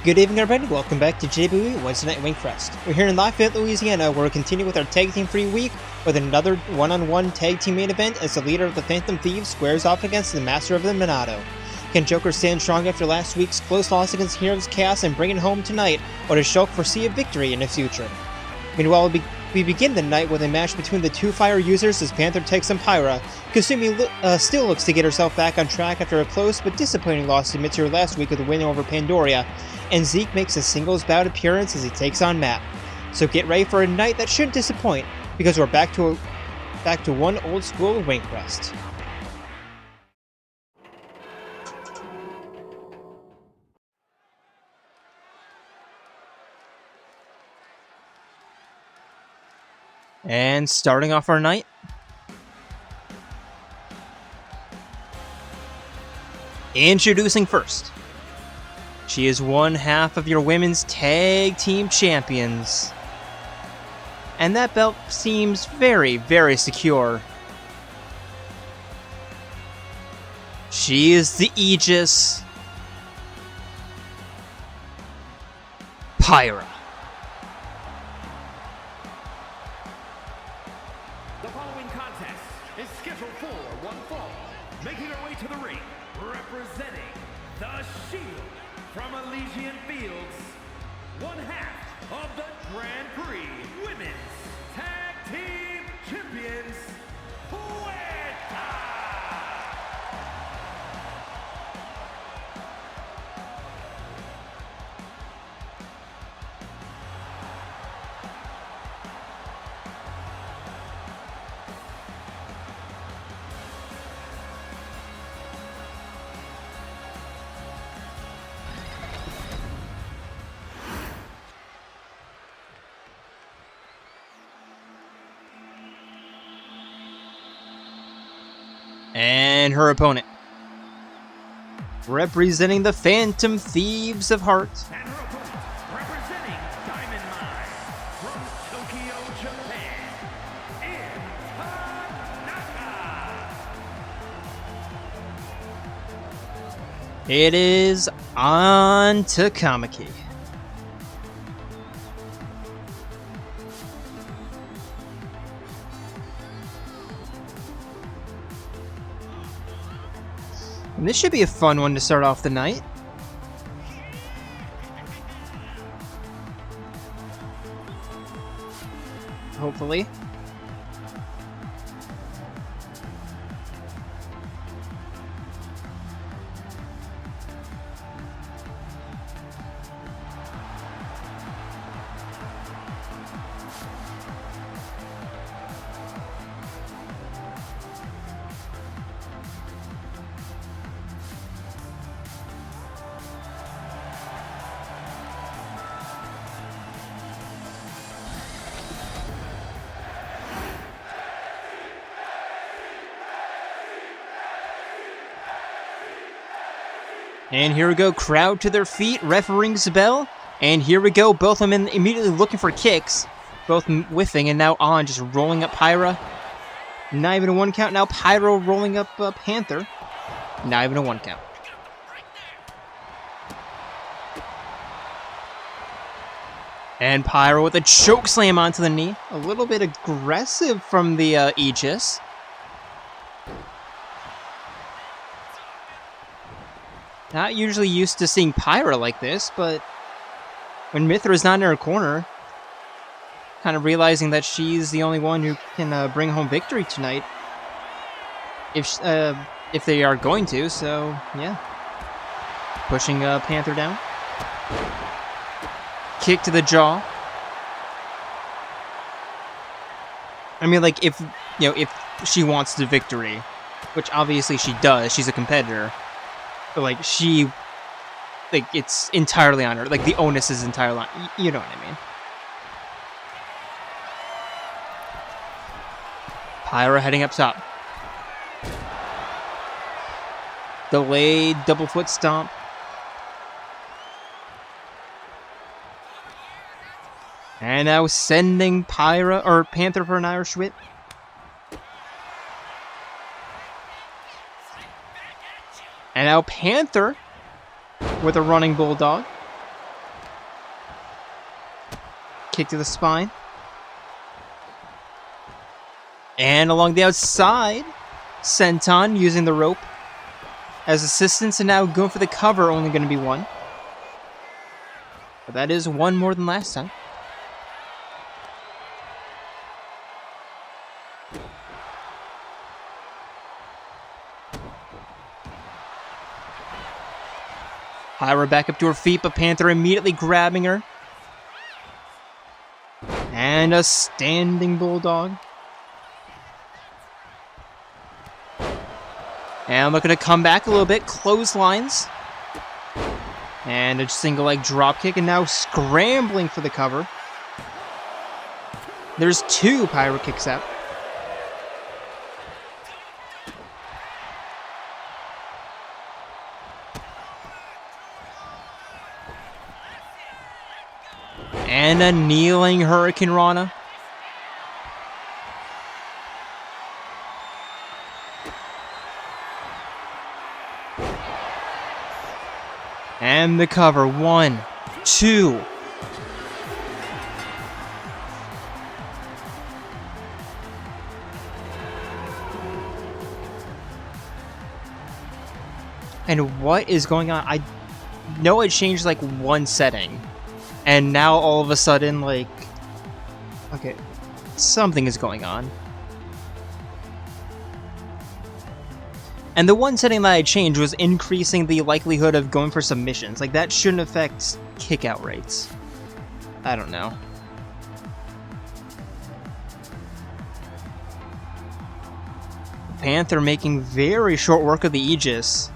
Good evening, everybody. Welcome back to JWE Wednesday Night Wingcrest. We're here in Lafayette, Louisiana, where we continue with our tag team free week with another one-on-one tag team main event as the leader of the Phantom Thieves squares off against the master of the Monado. Can Joker stand strong after last week's close loss against Heroes of Chaos and bring it home tonight, or does Shulk foresee a victory in the future? Meanwhile, we begin the night with a match between the two fire users as Panther takes on Pyra. Kasumi still looks to get herself back on track after a close but disappointing loss to Mitsuru last week with a win over Pandoria, and Zeke makes a singles bout appearance as he takes on Matt. So get ready for a night that shouldn't disappoint, because we're back to one old school Wingcrest. And starting off our night, introducing first, she is one half of your women's tag team champions, and that belt seems very, very secure. She is the Aegis, Pyra. The following contest is scheduled for one fall. Making her way to the ring, representing the Shield from Elysian Fields, one half of the Grand Prix Women's Tag Team Champions, Kuwata. And her opponent, representing the Phantom Thieves of Heart, And her opponent, representing Diamond Mine from Tokyo, Japan, in Tanaka. it is on to Kamiki. And this should be a fun one to start off the night. Hopefully. And here we go, crowd to their feet, ref rings the bell, and here we go, both of them immediately looking for kicks, both whiffing, and now on, just rolling up Pyra. Not even a one count, now Pyro rolling up Panther. Not even a one count. And Pyro with a choke slam onto the knee, a little bit aggressive from the Aegis. Not usually used to seeing Pyra like this, but when Mithra's not in her corner, kind of realizing that she's the only one who can bring home victory tonight, if they are going to. So yeah, pushing Panther down, kick to the jaw. I mean, like if she wants the victory, which obviously she does, she's a competitor. But, like, it's entirely on her. Like, the onus is entirely on, you know what I mean. Pyra heading up top. Delayed double foot stomp. And now sending Panther for an Irish whip. And now Panther with a running bulldog. kick to the spine. And along the outside, Senton using the rope as assistance, and now going for the cover, only going to be one. But that is one more than last time. Pyra back up to her feet, but Panther immediately grabbing her. And a standing bulldog. And looking to come back a little bit, clotheslines. And a single leg drop kick, and now scrambling for the cover. There's two Pyra kicks out. And a kneeling Hurricane Rana. And the cover. 1, 2. And what is going on? I know it changed like one setting. And now all of a sudden, like... Okay, something is going on. And the one setting that I changed was increasing the likelihood of going for submissions. Like, that shouldn't affect kick-out rates. I don't know. Panther making very short work of the Aegis.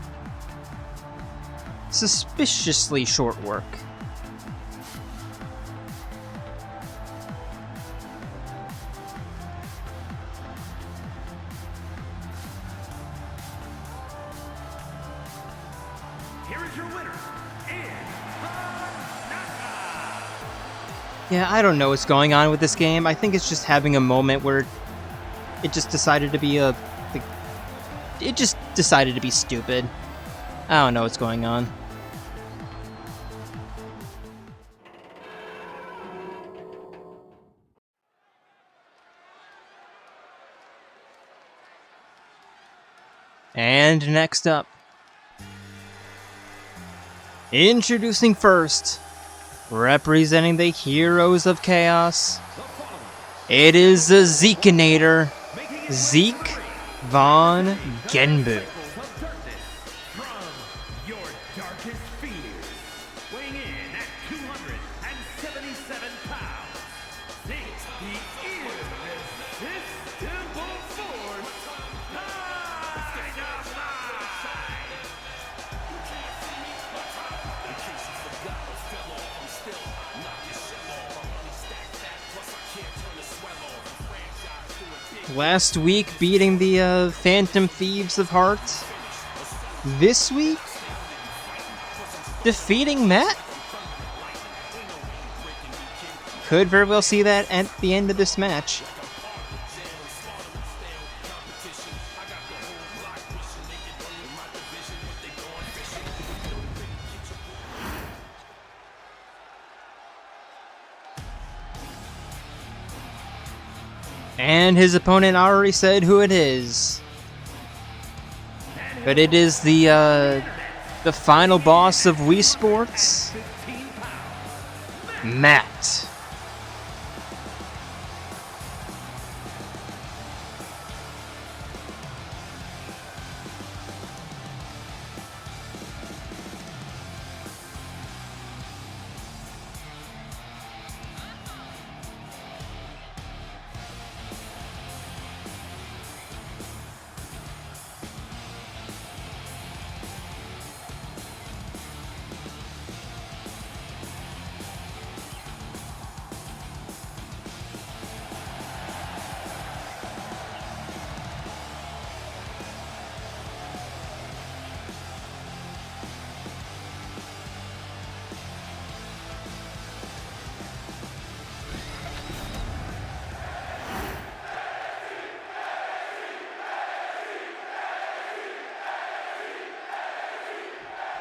Suspiciously short work. Yeah, I don't know what's going on with this game. I think it's just having a moment where it just decided to be it just decided to be stupid. I don't know what's going on. And next up, introducing first, representing the Heroes of Chaos, it is the Zekinator, Zeke von Genbu. Last week, beating the Phantom Thieves of Heart. This week, defeating Matt. Could very well see that at the end of this match. And his opponent already said who it is. But it is the final boss of Wii Sports, Matt.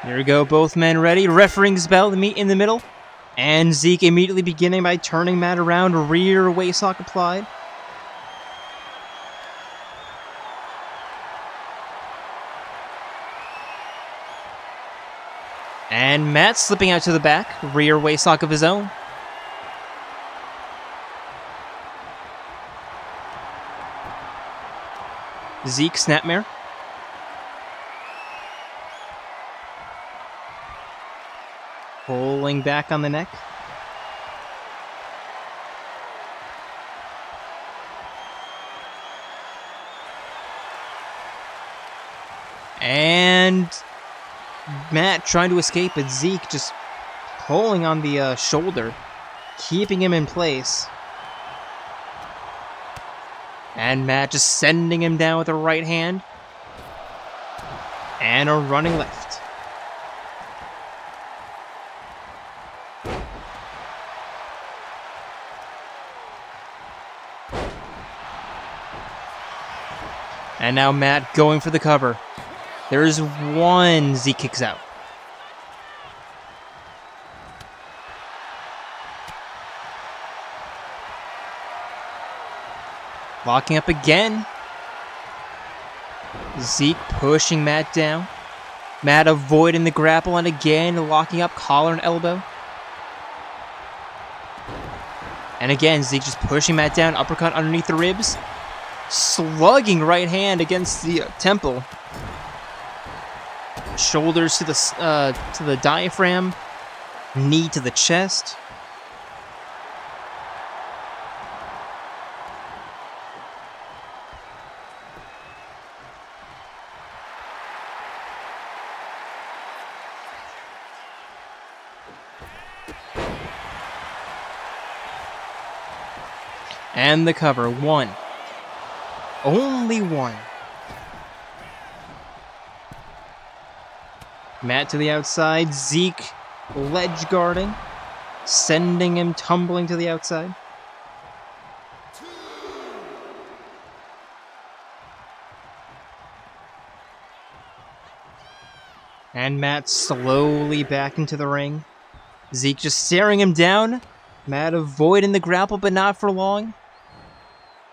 Here we go, both men ready. Refereeing's bell to meet in the middle. And Zeke immediately beginning by turning Matt around, rear waist lock applied. And Matt slipping out to the back, rear waist lock of his own. Zeke snapmare. Pulling back on the neck. And Matt trying to escape, but Zeke just pulling on the shoulder, keeping him in place. And Matt just sending him down with a right hand. And a running left. And now Matt going for the cover. There is one. Zeke kicks out. Locking up again. Zeke pushing Matt down. Matt avoiding the grapple and again locking up collar and elbow. And again, Zeke just pushing Matt down, uppercut underneath the ribs. Slugging right hand against the temple. Shoulders to the diaphragm. Knee to the chest. And the cover, one. Only one. Matt to the outside, Zeke ledge guarding, sending him tumbling to the outside. And Matt slowly back into the ring. Zeke just staring him down. Matt avoiding the grapple, but not for long.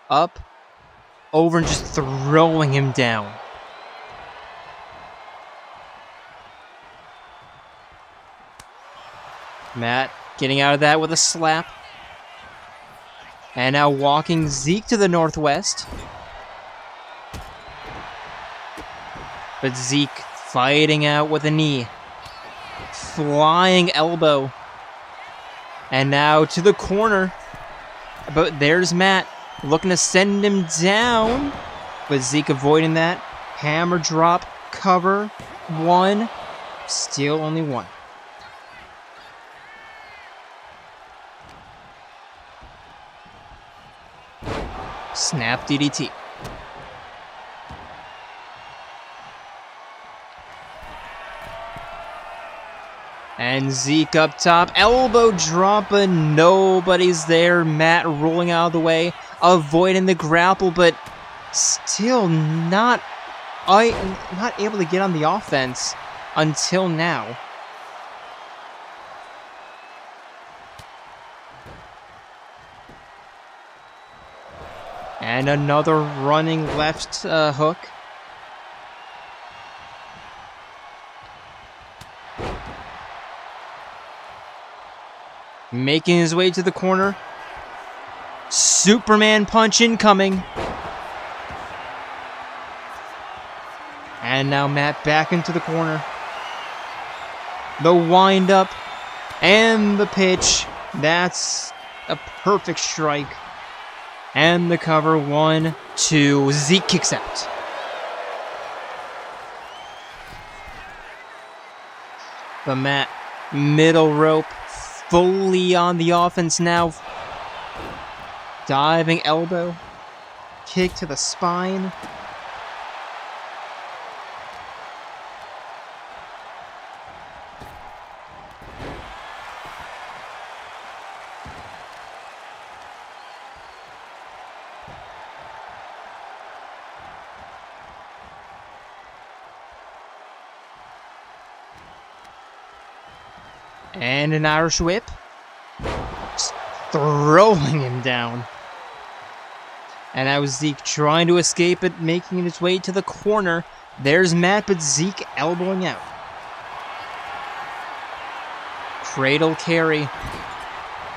Up, over, and just throwing him down. Matt getting out of that with a slap. And now walking Zeke to the northwest. But Zeke fighting out with a knee. Flying elbow. And now to the corner. But there's Matt looking to send him down. But Zeke avoiding that. Hammer drop. Cover. One. Still only one. Snap DDT. And Zeke up top. Elbow drop, but nobody's there. Matt rolling out of the way. Avoiding the grapple, but still not able to get on the offense until now. And another running left hook. Making his way to the corner. Superman punch incoming. And now Matt back into the corner. The wind up and the pitch. That's a perfect strike. And the cover, 1, 2. Zeke kicks out. But Matt, middle rope, fully on the offense now. Diving elbow. Kick to the spine. And an Irish whip. throwing him down. And now Zeke trying to escape it, making his way to the corner. There's Matt, but Zeke elbowing out. Cradle carry.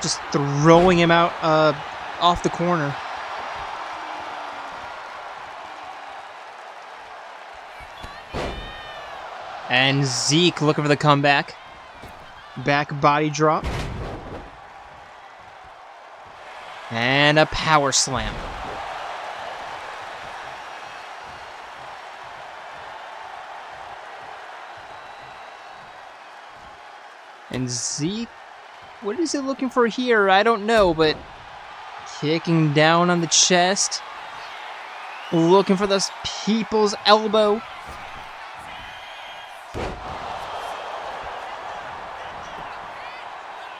Just throwing him out off the corner. And Zeke looking for the comeback. Back body drop. And a power slam. And Zeke, what is it looking for here? I don't know, but kicking down on the chest. Looking for this people's elbow.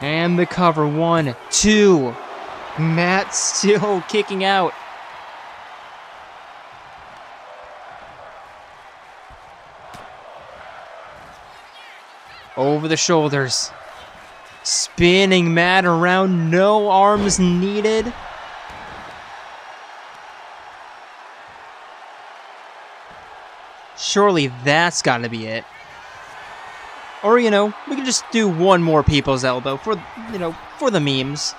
And the cover, 1, 2. Matt still kicking out. Over the shoulders. Spinning Matt around, no arms needed. Surely that's gotta be it. Or, we can just do one more people's elbow for, for the memes.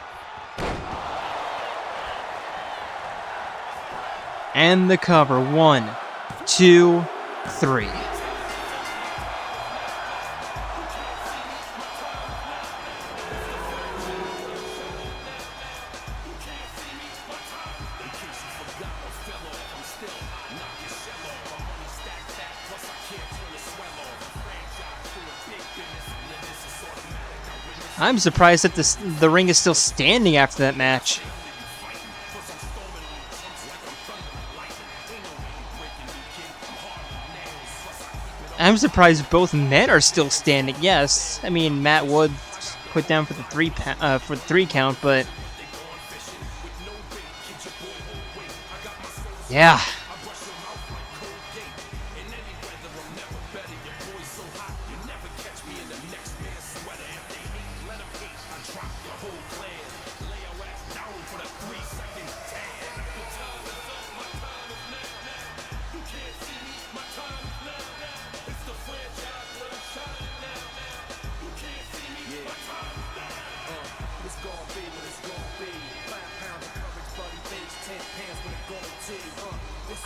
And the cover, 1, 2, 3. I'm surprised that the ring is still standing after that match. I'm surprised both men are still standing. Yes, I mean Matt Wood put down for the three count, but yeah.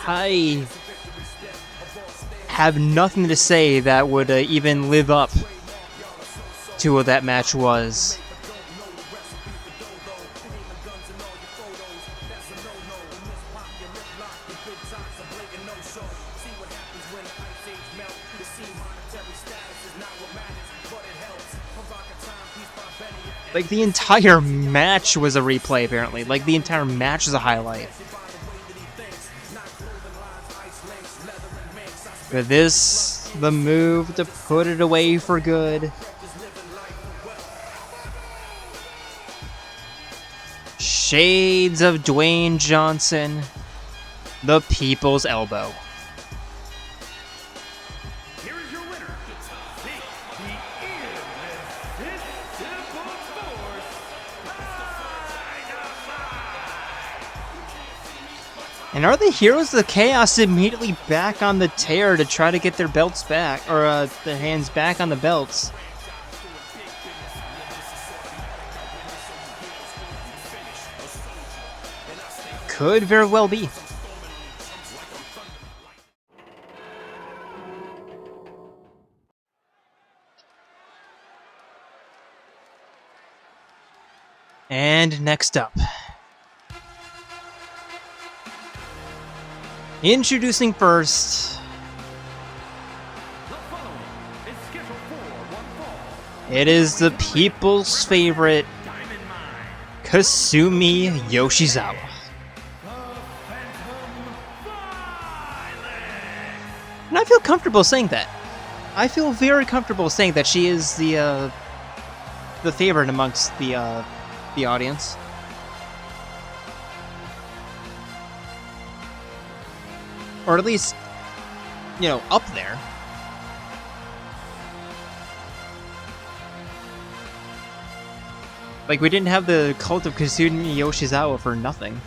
I have nothing to say that would even live up to what that match was. Like, the entire match was a replay, apparently. Like, the entire match is a highlight. But this, the move to put it away for good. Shades of Dwayne Johnson. The People's Elbow. Here is your winner, the Irresistible Force, And are the Heroes of the Chaos immediately back on the tear to try to get their belts back, or their hands back on the belts? Could very well be. And next up, introducing first, it is the people's favorite, Kasumi Yoshizawa. And I feel comfortable saying that. I feel very comfortable saying that she is the favorite amongst the audience. Or at least, up there. Like, we didn't have the cult of Kasumi Yoshizawa for nothing.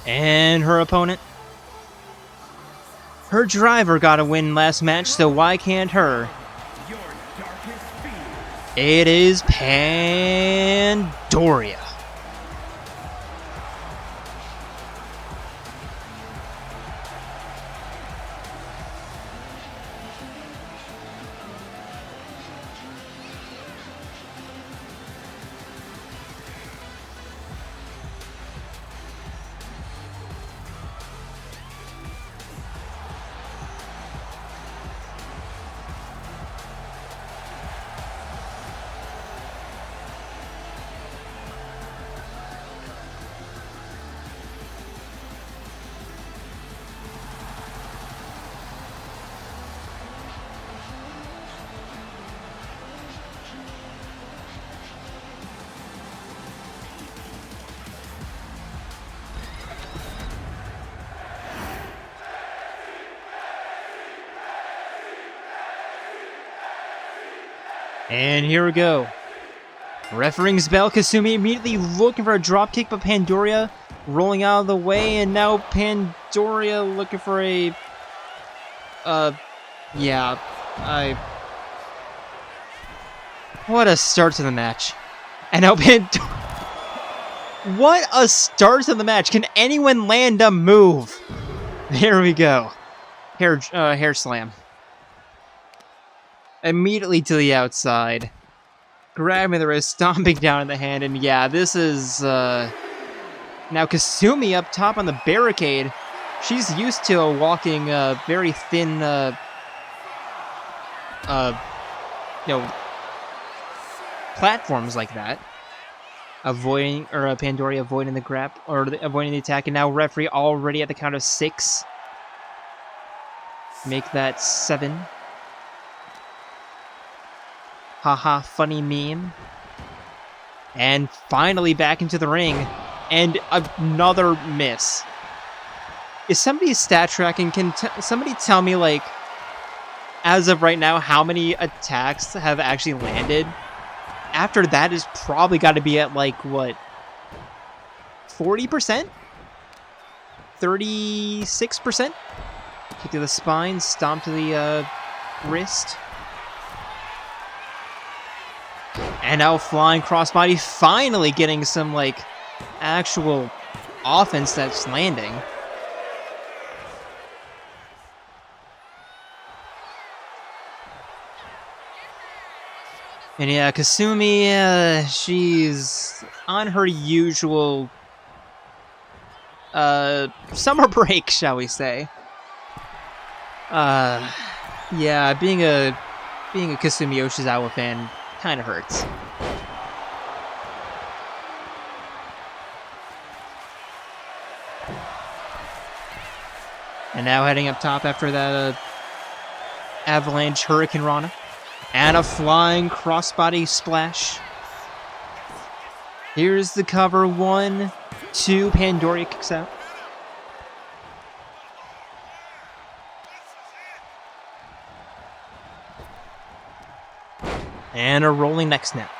And her opponent? Her driver got a win last match, so why can't her? It is Pandoria. And here we go. Refereeing's bell. Kasumi immediately looking for a dropkick, but Pandoria rolling out of the way, and now Pandoria looking for a... What a start to the match. And now Pandoria... What a start to the match. Can anyone land a move? Here we go. Hair slam. Immediately to the outside. Grabbing the wrist, stomping down in the hand, and yeah, this is, now Kasumi up top on the barricade. She's used to walking, very thin, platforms like that. Pandoria avoiding the grab, or avoiding the attack, and now referee already at the count of 6. Make that 7. Haha, funny meme. And finally back into the ring. And another miss. Is somebody stat tracking? Can somebody tell me, like, as of right now, how many attacks have actually landed? After that is probably got to be at, like, what? 40%? 36%? Kick to the spine, stomp to the wrist. And now flying crossbody, finally getting some, like, actual offense that's landing. And yeah, Kasumi, she's on her usual summer break, shall we say. Yeah, being a Kasumi Yoshizawa fan kind of hurts. And now heading up top after that avalanche Hurricane Rana. And a flying crossbody splash. Here's the cover. 1, 2. Pandoria kicks out. And a rolling neck snap.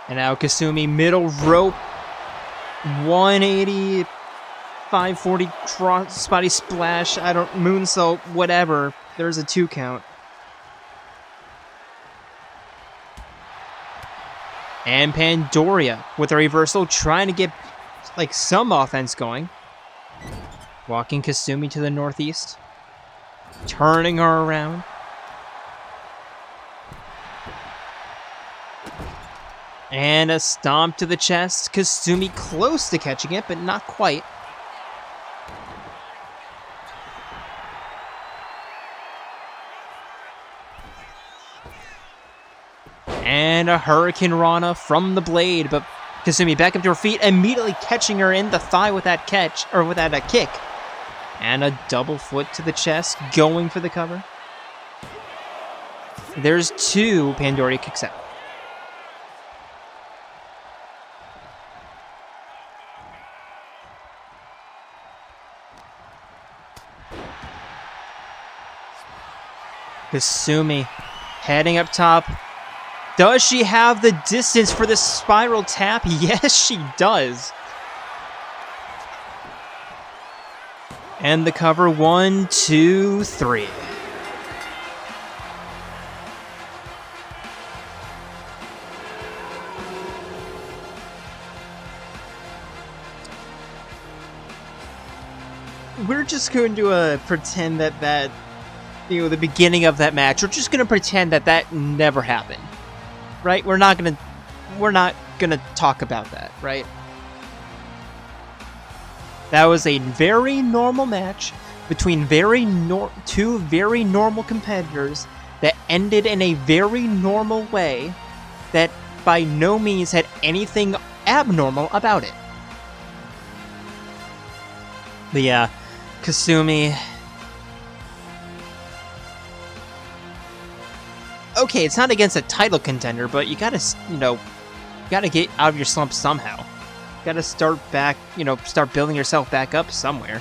And now Kasumi middle rope. 180, 540 crossbody splash. Moonsault, whatever. There's a 2 count. And Pandoria with a reversal, trying to get, like, some offense going. Walking Kasumi to the northeast. Turning her around. And a stomp to the chest. Kasumi close to catching it, but not quite. And a Hurricane Rana from the blade, but Kasumi back up to her feet, immediately catching her in the thigh with that catch, or with that kick. And a double foot to the chest, going for the cover. There's 2 Pandoria kicks out. Kasumi heading up top. Does she have the distance for the spiral tap? Yes, she does. And the cover, 1, 2, 3. We're just going to pretend that the beginning of that match, we're just gonna pretend that never happened, right? We're not gonna talk about that, right? That was a very normal match between two very normal competitors that ended in a very normal way that by no means had anything abnormal about it. But yeah, Kasumi. Okay, it's not against a title contender, but you gotta, gotta get out of your slump somehow. Gotta start back, start building yourself back up somewhere.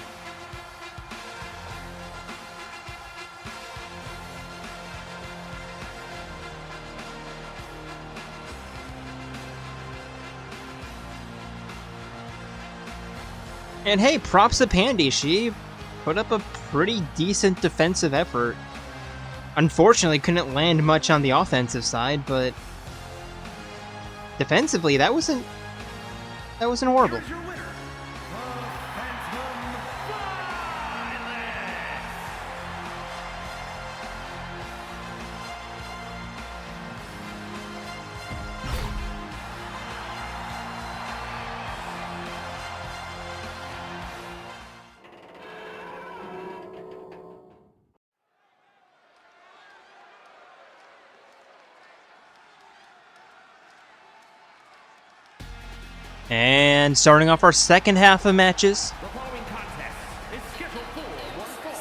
And hey, props to Pandy. She put up a pretty decent defensive effort. Unfortunately, couldn't land much on the offensive side, but defensively, that wasn't horrible. Here's your winner, the And starting off our second half of matches. The following contest is scheduled for one fall.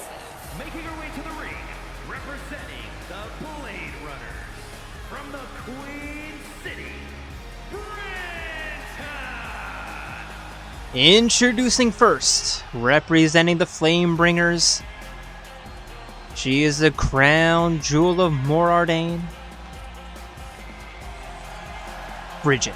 Making her way to the ring, representing the Blade Runners from the Queen City, Brighid. Introducing first, representing the Flamebringers. She is the crown jewel of Morardane, Brighid.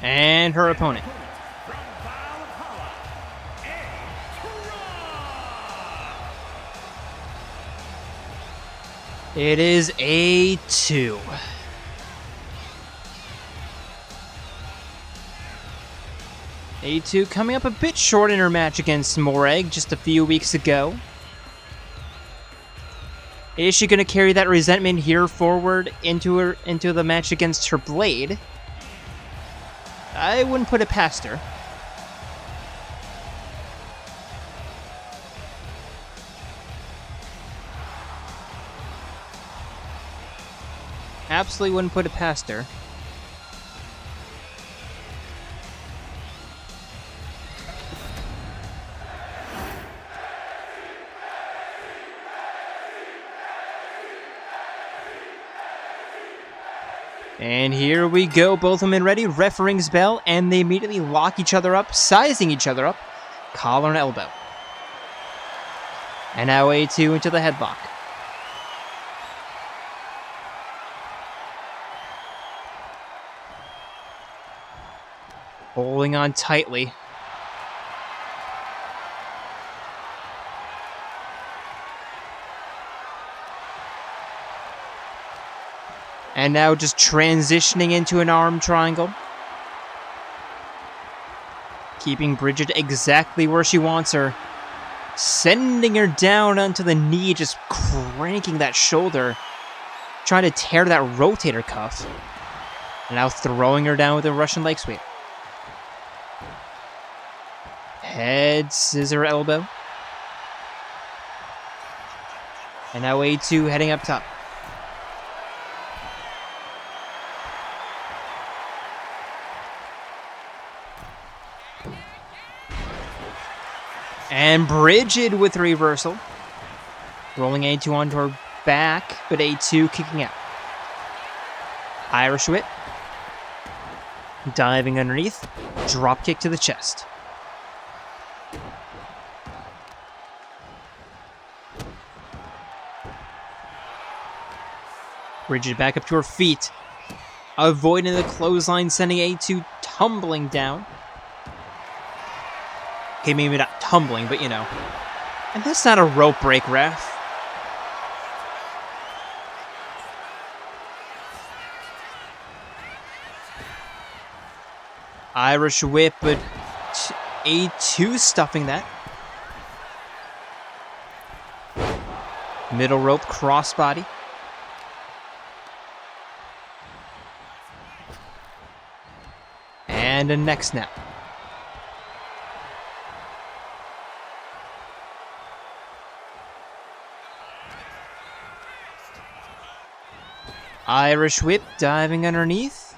And her opponent. It is A2. A2 coming up a bit short in her match against Moreg just a few weeks ago. Is she going to carry that resentment here forward into the match against her Blade? I wouldn't put it past her. Absolutely wouldn't put it past her. And here we go, both women ready, ref rings bell, and they immediately lock each other up, sizing each other up, collar and elbow. And now A2 into the headlock. Holding on tightly. And now just transitioning into an arm triangle. Keeping Brighid exactly where she wants her. Sending her down onto the knee, just cranking that shoulder. Trying to tear that rotator cuff. And now throwing her down with a Russian leg sweep. Head, scissor, elbow. And now A2 heading up top. And Brighid with reversal. Rolling A2 onto her back, but A2 kicking out. Irish whip. Diving underneath. Drop kick to the chest. Brighid back up to her feet. Avoiding the clothesline, sending A2 tumbling down. Okay, maybe not tumbling, but you know. And that's not a rope break, ref. Irish whip, but A2 stuffing that. Middle rope crossbody. And a neck snap. Irish whip, diving underneath.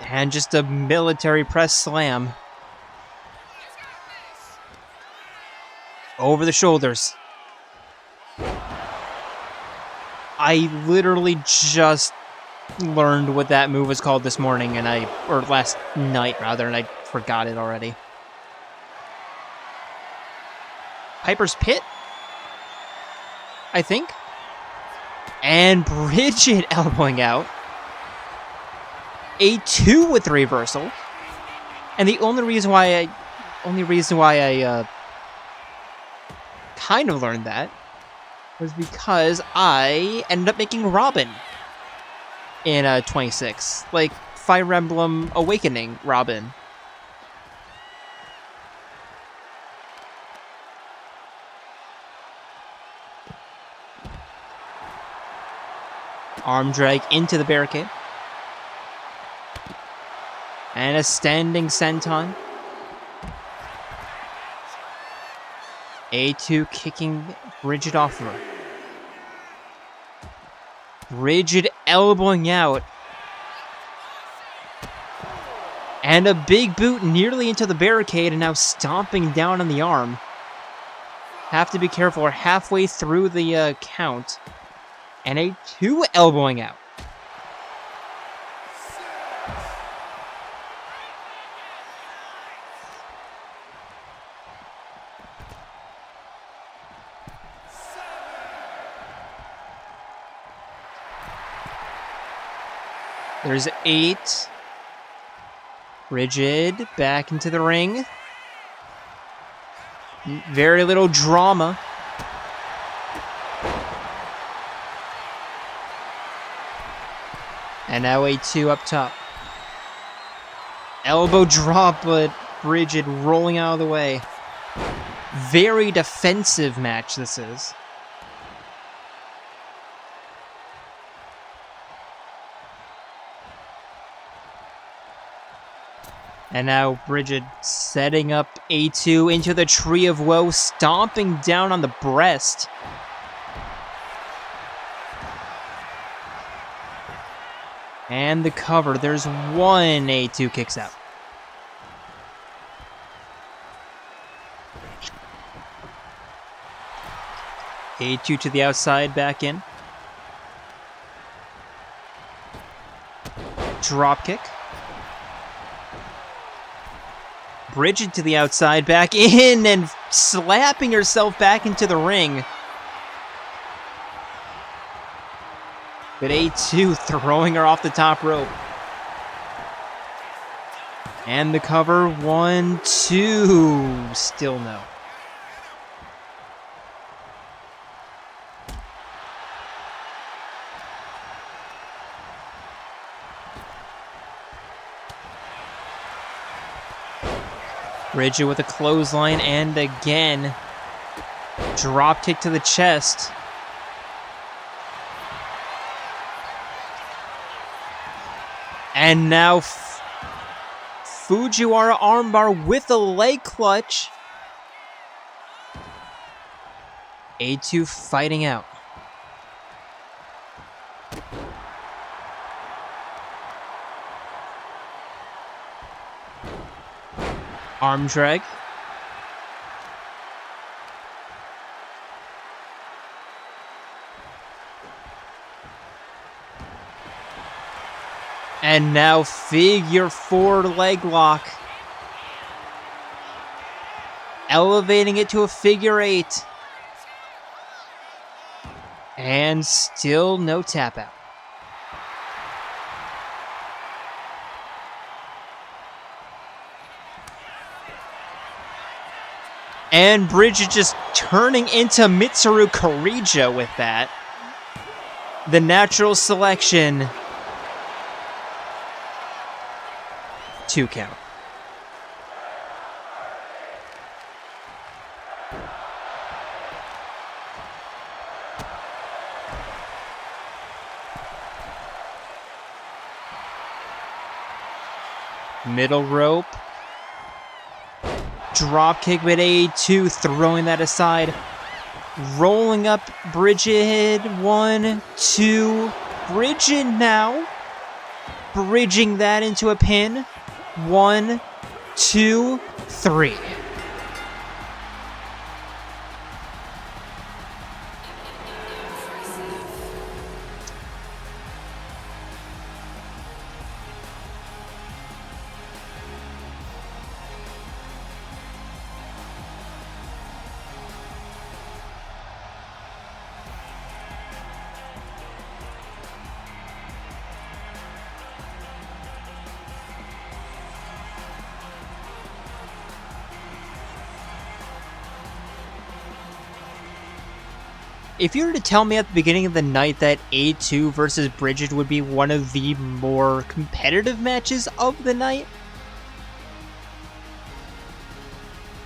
And just a military press slam. Over the shoulders. I literally just learned what that move was called this morning, or last night rather, and I forgot it already. Piper's Pit, I think. And Brighid elbowing out. A2 with reversal. And the only reason why I kind of learned that was because I ended up making Robin in 26. Like Fire Emblem Awakening Robin. Arm drag into the barricade. And a standing senton. A2 kicking Brighid off of her. Brighid elbowing out. And a big boot nearly into the barricade and now stomping down on the arm. Have to be careful. We're halfway through the count. And A2 elbowing out. There's 8. Brighid back into the ring. Very little drama. And now A2 up top. Elbow drop, but Brighid rolling out of the way. Very defensive match this is. And now Brighid setting up A2 into the Tree of Woe, stomping down on the breast. And the cover. There's one. A2 kicks out. A2 to the outside, back in. Drop kick. Brighid to the outside, back in, and slapping herself back into the ring. But A2 throwing her off the top rope. And the cover, 1, 2, still no. Brighid with a clothesline, and again, drop kick to the chest. And now Fujiwara armbar with a leg clutch. A2 fighting out. Arm drag. And now figure 4 leg lock. Elevating it to a figure 8. And still no tap out. And Brighid just turning into Mitsuru Kirijo with that. The natural selection. 2 count. Middle rope. Drop kick with A2, throwing that aside. Rolling up Brighid. 1, 2. Brighid now. Bridging that into a pin. 1, 2, 3. If you were to tell me at the beginning of the night that A2 versus Brighid would be one of the more competitive matches of the night,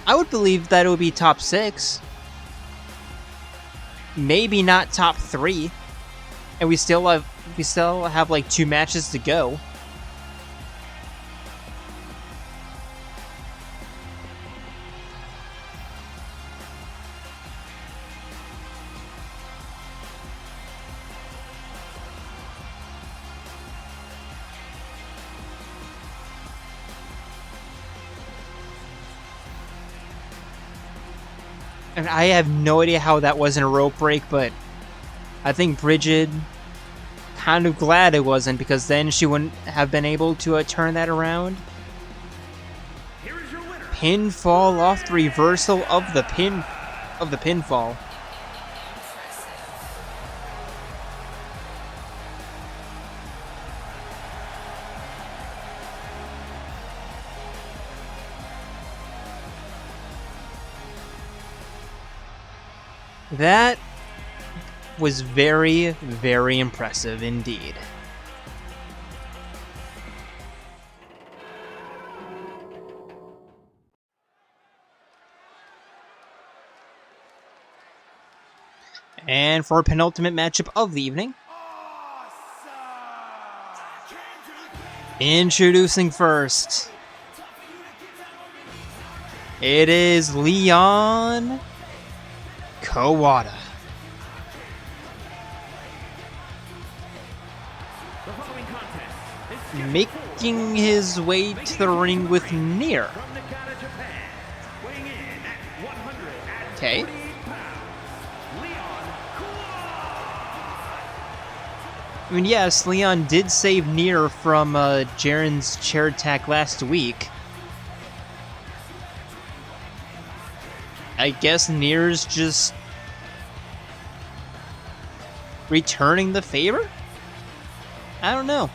I would believe that it would be top 6. Maybe not top 3. And we still have like 2 matches to go. And I have no idea how that wasn't a rope break, but I think Brighid kind of glad it wasn't, because then she wouldn't have been able to turn that around. Pinfall off the reversal of the pinfall. That was very, very impressive indeed. And for our penultimate matchup of the evening, introducing first, it is Leon Kuwata. Making his way to the ring with Nier. Okay. I mean, yes, Leon did save Nier from Jaren's chair attack last week. I guess Nier's just returning the favor? I don't know.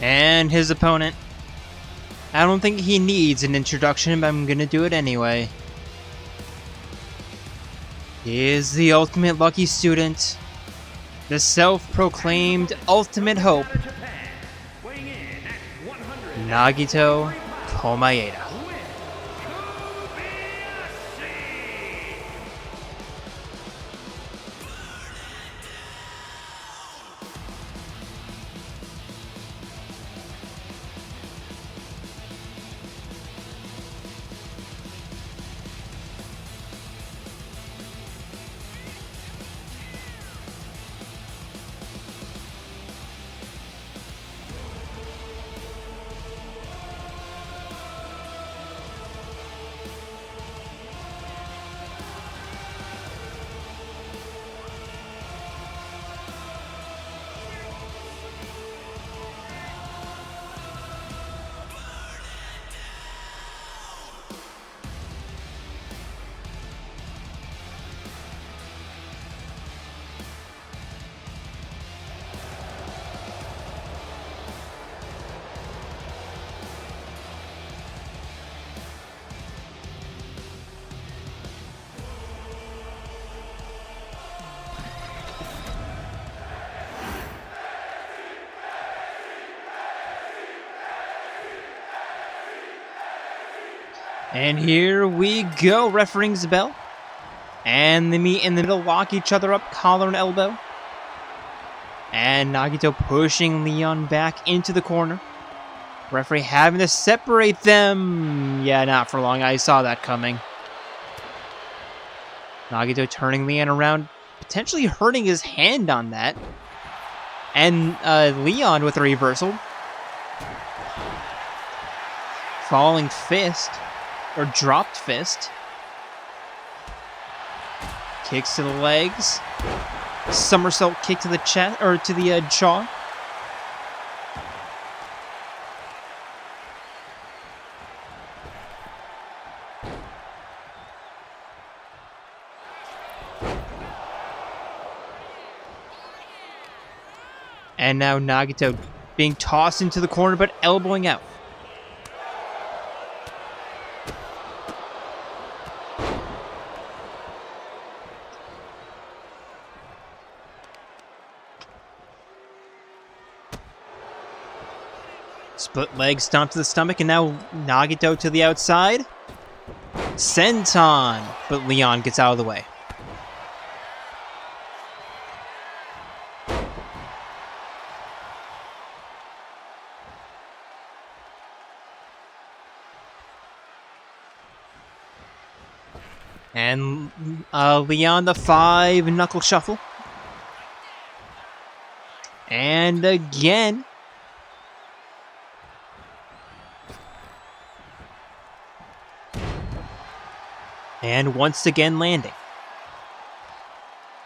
And his opponent. I don't think he needs an introduction, but I'm gonna do it anyway. He is the ultimate lucky student. The self-proclaimed ultimate hope. Nagito Komaeda. And here we go. Ref rings the bell. And they meet in the middle, lock each other up, collar and elbow. And Nagito pushing Leon back into the corner. Referee having to separate them. Yeah, not for long. I saw that coming. Nagito turning Leon around, potentially hurting his hand on that. And Leon with a reversal. Falling fist. Or dropped fist. Kicks to the legs. Somersault kick to the chest, or to the jaw. And now Nagito being tossed into the corner, but elbowing out. Split leg stomp to the stomach, and now Nagito to the outside. Senton, but Leon gets out of the way. And Leon the 5-knuckle shuffle. And again. And once again landing.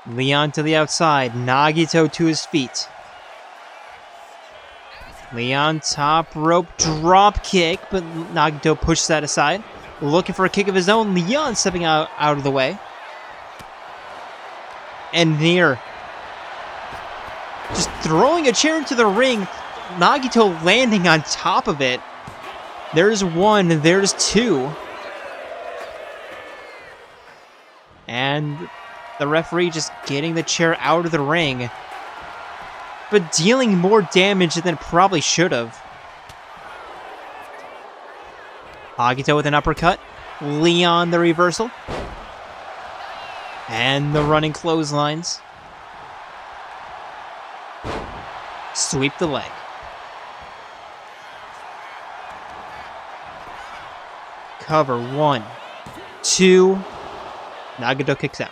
Leon to the outside. Nagito to his feet. Leon top rope drop kick, but Nagito pushes that aside. Looking for a kick of his own. Leon stepping out of the way. And near. Just throwing a chair into the ring. Nagito landing on top of it. There's one. There's two. And the referee just getting the chair out of the ring. But dealing more damage than it probably should have. Nagito with an uppercut. Leon the reversal. And the running clotheslines. Sweep the leg. Cover 1, 2. Nagito kicks out.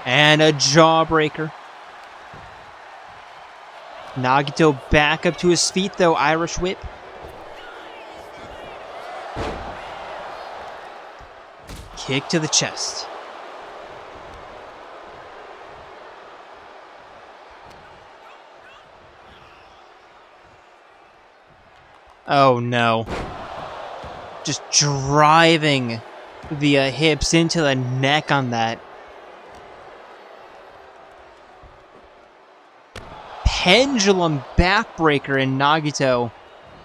And a jawbreaker. Nagito back up to his feet though, Irish whip. Kick to the chest. Oh no. Just driving the hips into the neck on that. pendulum backbreaker in Nagito.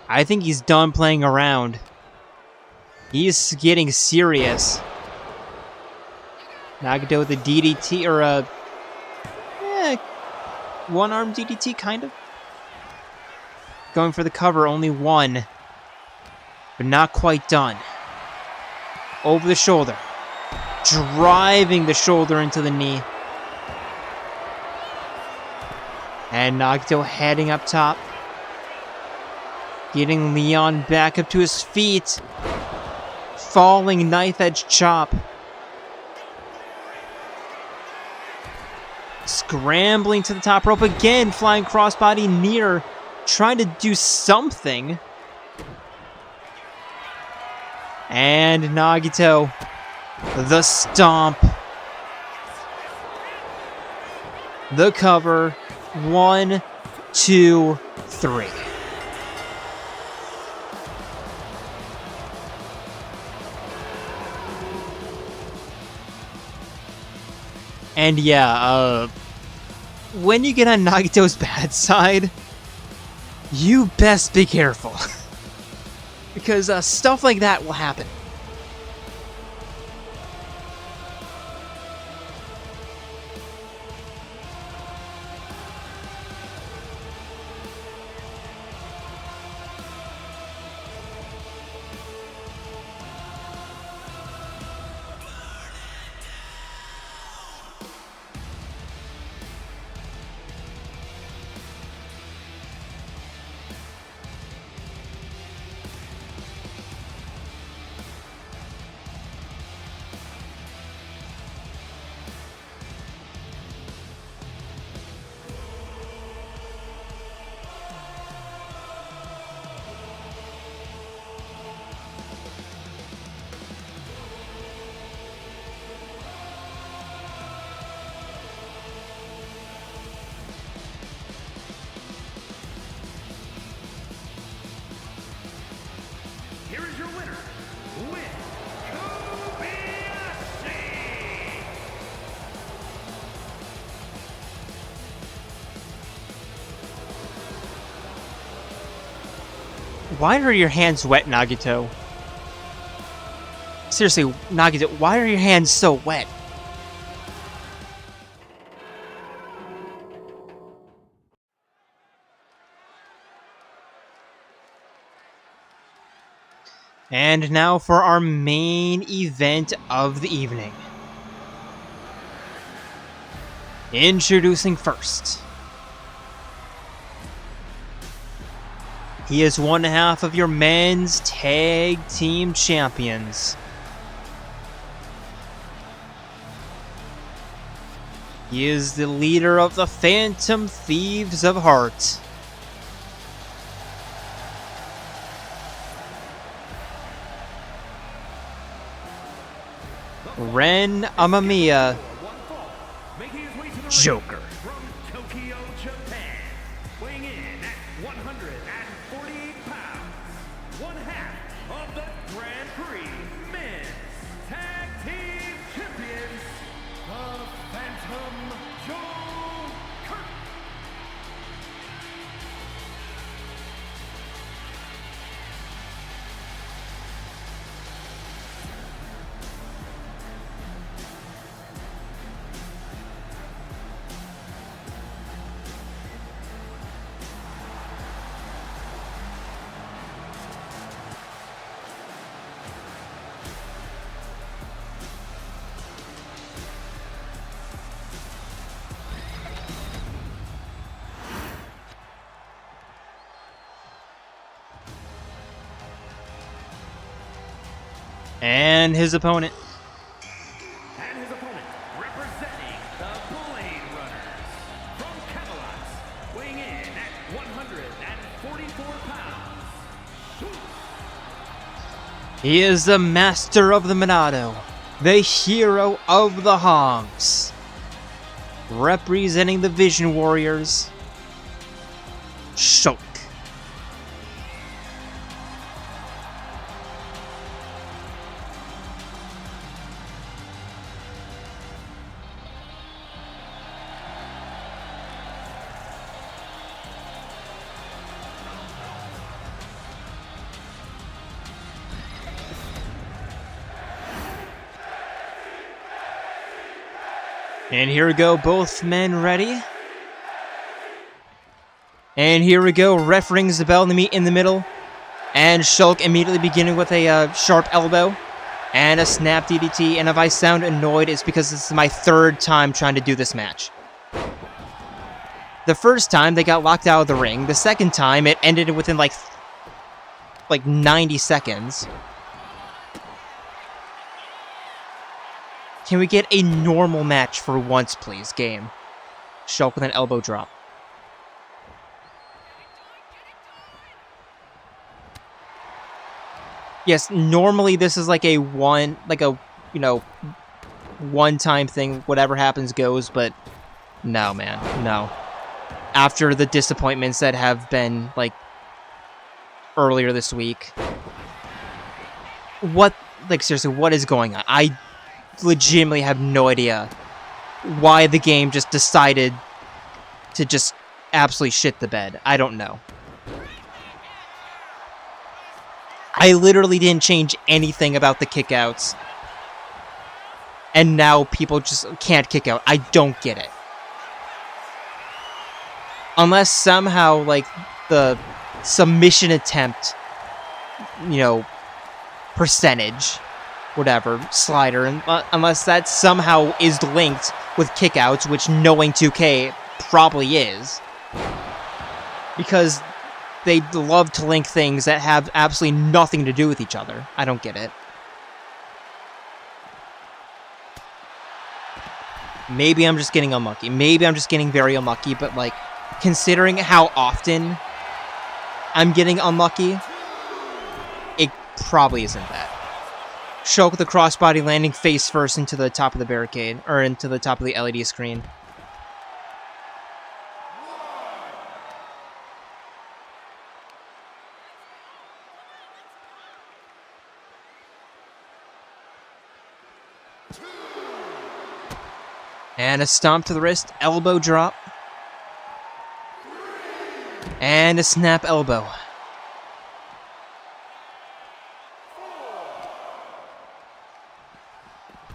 I think he's done playing around. He's getting serious. Nagito with a DDT, or a one-arm DDT, kind of. Going for the cover, only one. But not quite done. Over the shoulder. Driving the shoulder into the knee. And Nagito heading up top. Getting Leon back up to his feet. Falling knife edge chop. Scrambling to the top rope again. Flying crossbody near. Trying to do something. And Nagito. The stomp. The cover. 1, 2, 3. And yeah, when you get on Nagito's bad side, you best be careful. Because stuff like that will happen. Here is your winner, Kobayashi! Why are your hands wet, Nagito? Seriously, Nagito, why are your hands so wet? And now for our main event of the evening. Introducing first. He is one half of your men's tag team champions. He is the leader of the Phantom Thieves of Heart. Ren Amamiya Joker. From Tokyo, Japan, weighing in at 148 pounds, one half of the Grand Prix Men's Tag Team Champions, the Phantom Joker. And his opponent. And his opponent, representing the Blade Runners, from Camelot, weighing in at 144 pounds. He is the master of the Monado, the hero of the Hongs, representing the Vision Warriors, Shulk. And here we go, both men ready. And here we go, ref rings the bell in the middle. And Shulk immediately beginning with a sharp elbow. And a snap DDT. And if I sound annoyed, it's because this is my third time trying to do this match. The first time, they got locked out of the ring. The second time, it ended within like 90 seconds. Can we get a normal match for once, please, game? Shulk with an elbow drop. Yes, normally this is like a one-time thing, whatever happens goes, but no, man, no. After the disappointments that have been, like, earlier this week. Seriously, what is going on? I legitimately have no idea why the game just decided to just absolutely shit the bed. I don't know. I literally didn't change anything about the kickouts. And now people just can't kick out. I don't get it. Unless somehow, like, the submission attempt, percentage, whatever, slider, unless that somehow is linked with kickouts, which knowing 2K probably is. Because they love to link things that have absolutely nothing to do with each other. I don't get it. Maybe I'm just getting unlucky. Maybe I'm just getting very unlucky, but, like, considering how often I'm getting unlucky, it probably isn't that. Shulk with the crossbody landing face first into the top of the barricade, or into the top of the LED screen. And a stomp to the wrist, elbow drop. And a snap elbow.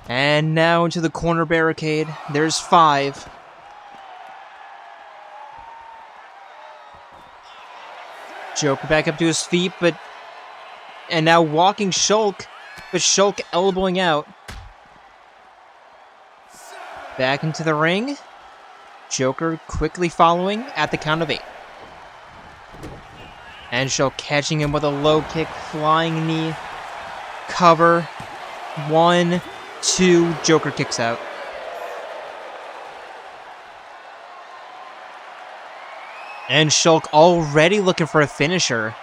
And now into the corner barricade. There's 5. Joker back up to his feet, and now walking Shulk, but Shulk elbowing out. Back into the ring. Joker quickly following at the count of 8. And Shulk catching him with a low kick, flying knee, cover. 1, 2, Joker kicks out. And Shulk already looking for a finisher.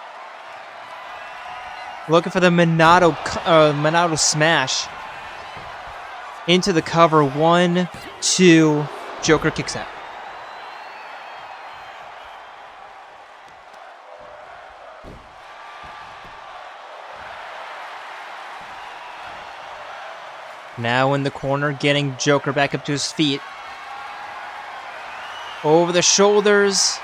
Looking for the Monado smash. Into the cover. 1, 2, Joker kicks out. Now in the corner, getting Joker back up to his feet. Over the shoulders.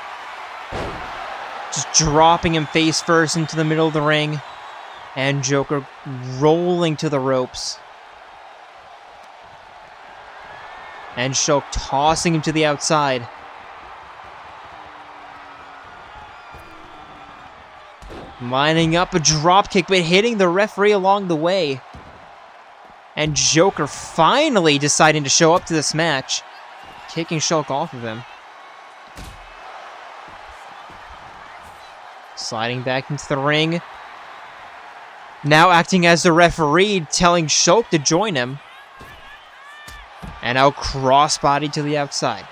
Just dropping him face first into the middle of the ring. And Joker rolling to the ropes. And Shulk tossing him to the outside. Lining up a drop kick, but hitting the referee along the way. And Joker finally deciding to show up to this match. Kicking Shulk off of him. Sliding back into the ring. Now acting as the referee, telling Shulk to join him. And now crossbody to the outside.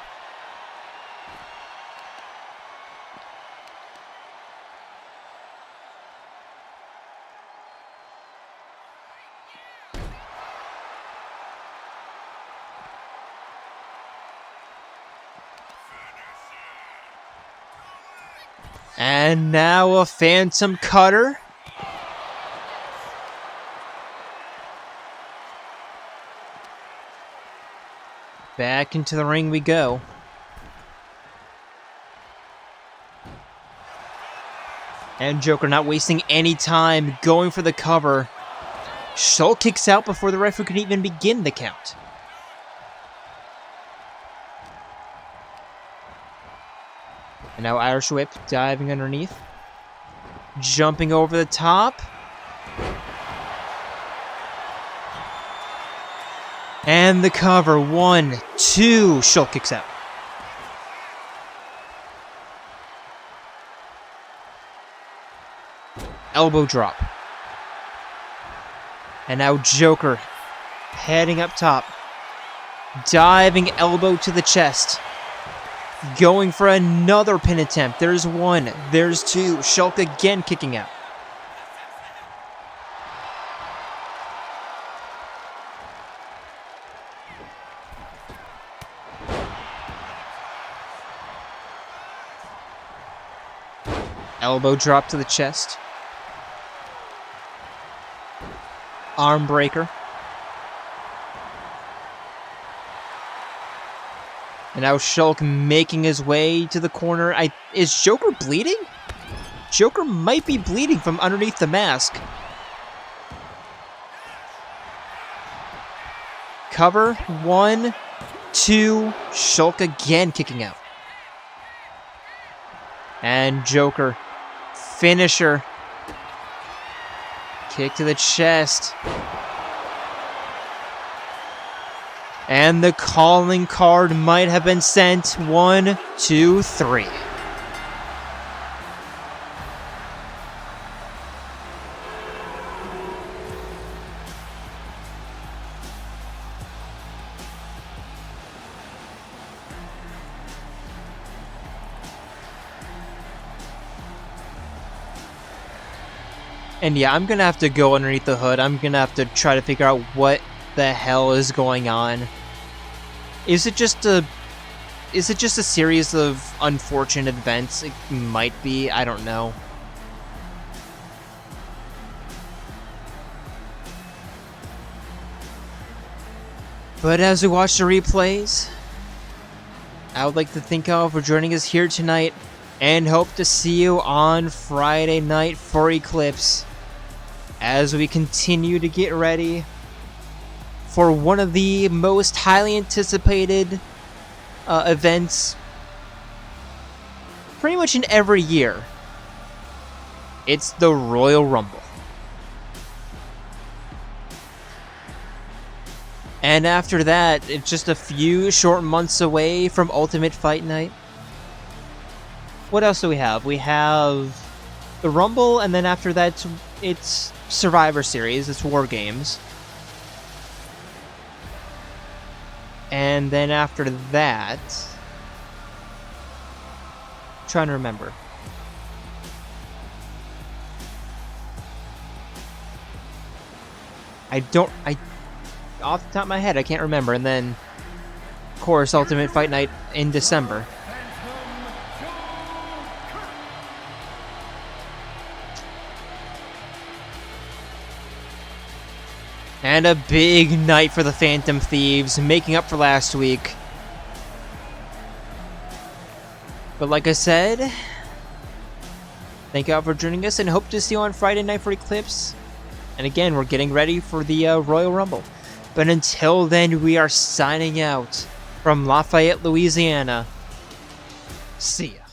And now a phantom cutter. Back into the ring we go. And Joker not wasting any time, going for the cover. Shulk kicks out before the referee can even begin the count. And now Irish Whip diving underneath. Jumping over the top. And the cover. 1, 2. Shulk kicks out. Elbow drop. And now Joker heading up top. Diving elbow to the chest. Going for another pin attempt. There's 1. There's 2. Shulk again kicking out. Elbow drop to the chest. Arm breaker. And now Shulk making his way to the corner. Is Joker bleeding? Joker might be bleeding from underneath the mask. Cover. 1, 2. Shulk again kicking out. And Joker. Finisher. Kick to the chest. And the calling card might have been sent. 1, 2, 3. And yeah, I'm gonna have to go underneath the hood. I'm gonna have to try to figure out what the hell is going on. Is it just a series of unfortunate events? It might be, I don't know. But as we watch the replays, I would like to thank y'all for joining us here tonight, and hope to see you on Friday night for Eclipse, as we continue to get ready for one of the most highly anticipated events pretty much in every year. It's the Royal Rumble. And after that, it's just a few short months away from Ultimate Fight Night. What else do we have? We have the Rumble, and then after that, it's Survivor Series. It's War Games. And then after that, I'm trying to remember. Off the top of my head, I can't remember. And then, of course, Ultimate Fight Night in December. And a big night for the Phantom Thieves, making up for last week. But like I said, thank you all for joining us, and hope to see you on Friday night for Eclipse. And again, we're getting ready for the Royal Rumble. But until then, we are signing out from Lafayette, Louisiana. See ya.